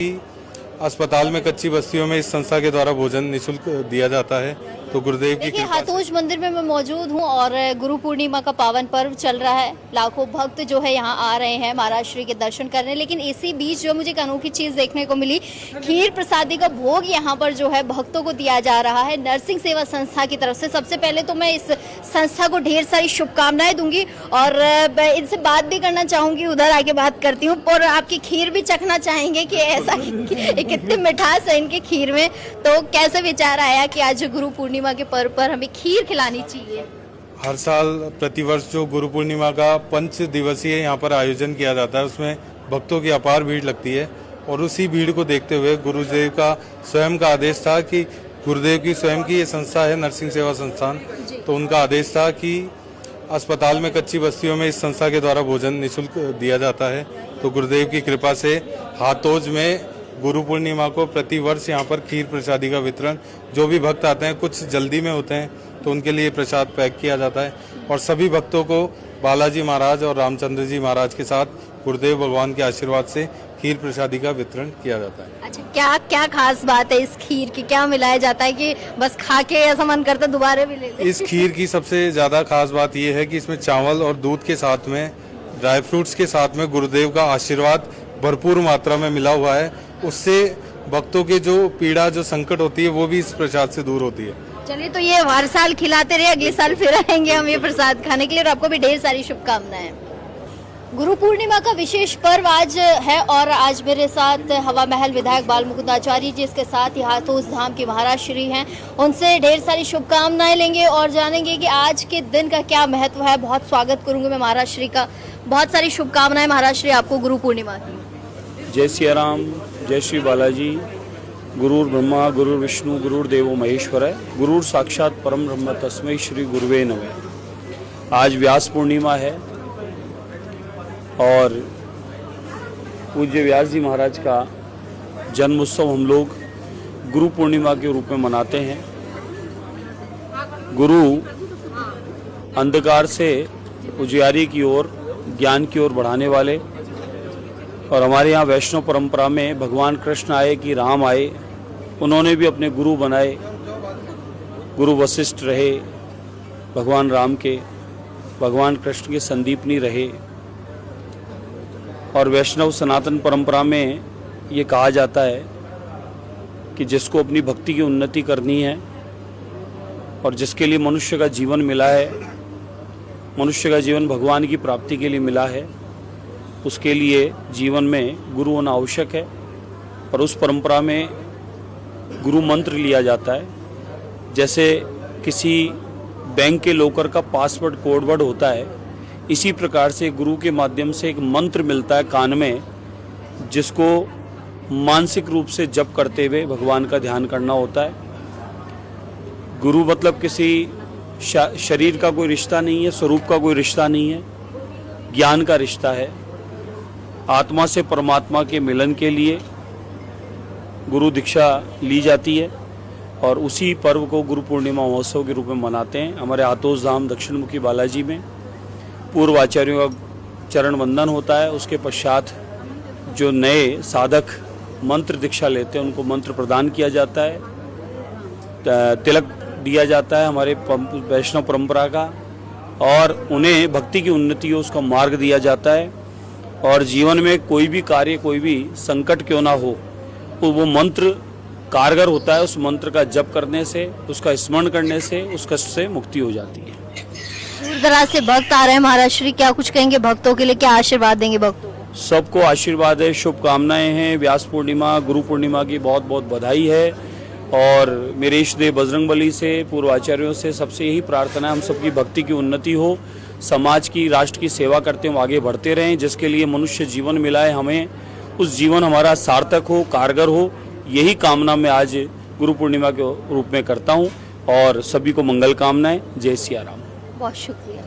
अस्पताल में कच्ची बस्तियों में इस संस्था के द्वारा भोजन निःशुल्क दिया जाता है। तो गुरुदेव की देखिए, कृपा से हाथोज मंदिर में मैं मौजूद हूँ और गुरु पूर्णिमा का पावन पर्व चल रहा है। लाखों भक्त जो है यहाँ आ रहे हैं महाराज श्री के दर्शन करने। लेकिन इसी बीच जो मुझे एक अनोखी चीज देखने को मिली, खीर प्रसादी का भोग यहाँ पर जो है भक्तों को दिया जा रहा है नरसिंह सेवा संस्था की तरफ से। सबसे पहले तो मैं इस संस्था को ढेर सारी शुभकामनाएं दूंगी और इनसे बात भी करना चाहूंगी। उधर आके बात करती हूँ और आपकी खीर भी चखना चाहेंगे कि ऐसा कितनी मिठास है इनके खीर में। तो कैसे विचार आया कि आज गुरु पूर्णिमा के पर्व पर हमें खीर खिलानी चाहिए? हर साल प्रतिवर्ष जो गुरु पूर्णिमा का 5 दिवसीय यहाँ पर आयोजन किया जाता है, उसमें भक्तों की अपार भीड़ लगती है। और उसी भीड़ को देखते हुए गुरुदेव का स्वयं का आदेश था कि गुरुदेव की स्वयं की ये संस्था है नरसिंह सेवा संस्थान, तो उनका आदेश था कि अस्पताल में कच्ची बस्तियों में इस संस्था के द्वारा भोजन निःशुल्क दिया जाता है। तो गुरुदेव की कृपा से हाथोज में गुरु पूर्णिमा को प्रतिवर्ष यहाँ पर खीर प्रसादी का वितरण, जो भी भक्त आते हैं, कुछ जल्दी में होते हैं तो उनके लिए प्रसाद पैक किया जाता है। और सभी भक्तों को बालाजी महाराज और रामचंद्र जी महाराज के साथ गुरुदेव भगवान के आशीर्वाद से खीर प्रसादी का वितरण किया जाता है। अच्छा, क्या क्या खास बात है इस खीर की? क्या मिलाया जाता है कि बस खा के ऐसा मन करता दोबारा भी ले लें? इस खीर की सबसे ज्यादा खास बात यह है कि इसमें चावल और दूध के साथ में, ड्राई फ्रूट्स के साथ में गुरुदेव का आशीर्वाद भरपूर मात्रा में मिला हुआ है। उससे भक्तों के जो पीड़ा, जो संकट होती है, वो भी इस प्रसाद से दूर होती है। चलिए, तो ये हर साल खिलाते रहे, अगले साल फिर आएंगे हम ये प्रसाद खाने के लिए। और आपको भी ढेर सारी शुभकामनाएं। गुरु पूर्णिमा का विशेष पर्व आज है और आज मेरे साथ हवा महल विधायक बाल मुकुंद आचार्य जी, इसके साथ ही हाथोस धाम के महाराज श्री हैं। उनसे ढेर सारी शुभकामनाएं लेंगे और जानेंगे कि आज के दिन का क्या महत्व है। बहुत स्वागत करूंगी मैं महाराज श्री का। बहुत सारी शुभकामनाएं महाराज श्री आपको गुरु पूर्णिमा की। जय सिया राम, जय श्री बालाजी। गुरुर ब्रह्मा गुरुर विष्णु गुरुर्देवो महेश्वर है, गुरुर साक्षात परम ब्रह्म तस्मै श्री गुरुवे नमः। आज व्यास पूर्णिमा है और पूज्य व्यास जी महाराज का जन्म उत्सव हम लोग गुरु पूर्णिमा के रूप में मनाते हैं। गुरु अंधकार से उजियारी की ओर, ज्ञान की ओर बढ़ाने वाले, और हमारे यहाँ वैष्णव परंपरा में भगवान कृष्ण आए कि राम आए, उन्होंने भी अपने गुरु बनाए। गुरु वशिष्ठ रहे भगवान राम के, भगवान कृष्ण के संदीपनी रहे। और वैष्णव सनातन परंपरा में ये कहा जाता है कि जिसको अपनी भक्ति की उन्नति करनी है और जिसके लिए मनुष्य का जीवन मिला है, मनुष्य का जीवन भगवान की प्राप्ति के लिए मिला है, उसके लिए जीवन में गुरु होना आवश्यक है। और उस परंपरा में गुरु मंत्र लिया जाता है। जैसे किसी बैंक के लॉकर का पासवर्ड कोडवर्ड होता है, इसी प्रकार से गुरु के माध्यम से एक मंत्र मिलता है कान में, जिसको मानसिक रूप से जप करते हुए भगवान का ध्यान करना होता है। गुरु मतलब किसी शरीर का कोई रिश्ता नहीं है, स्वरूप का कोई रिश्ता नहीं है, ज्ञान का रिश्ता है। आत्मा से परमात्मा के मिलन के लिए गुरु दीक्षा ली जाती है और उसी पर्व को गुरु पूर्णिमा महोत्सव के रूप में मनाते हैं। हमारे हाथोस धाम दक्षिण मुखी बालाजी में पूर्व आचार्यों का चरण वंदन होता है। उसके पश्चात जो नए साधक मंत्र दीक्षा लेते हैं उनको मंत्र प्रदान किया जाता है, तिलक दिया जाता है हमारे वैष्णव परंपरा का, और उन्हें भक्ति की उन्नति हो उसका मार्ग दिया जाता है। और जीवन में कोई भी कार्य, कोई भी संकट क्यों ना हो, तो वो मंत्र कारगर होता है। उस मंत्र का जप करने से, उसका स्मरण करने से उस कष्ट से मुक्ति हो जाती है। दूर दराज से भक्त आ रहे हैं महाराज श्री, क्या कुछ कहेंगे भक्तों के लिए? क्या आशीर्वाद देंगे भक्तों को? सबको आशीर्वाद है, शुभकामनाएं हैं। व्यास पूर्णिमा, गुरु पूर्णिमा की बहुत बहुत बधाई है। और मेरे इष्ट देव बजरंगबली से, पूर्व आचार्यों से सबसे यही प्रार्थना है, हम सबकी भक्ति की उन्नति हो, समाज की, राष्ट्र की सेवा करते हुए आगे बढ़ते रहें। जिसके लिए मनुष्य जीवन मिला है, हमें उस जीवन हमारा सार्थक हो, कारगर हो, यही कामना मैं आज गुरु पूर्णिमा के रूप में करता हूँ। और सभी को मंगल कामनाएं। जय सिया राम। बहुत शुक्रिया।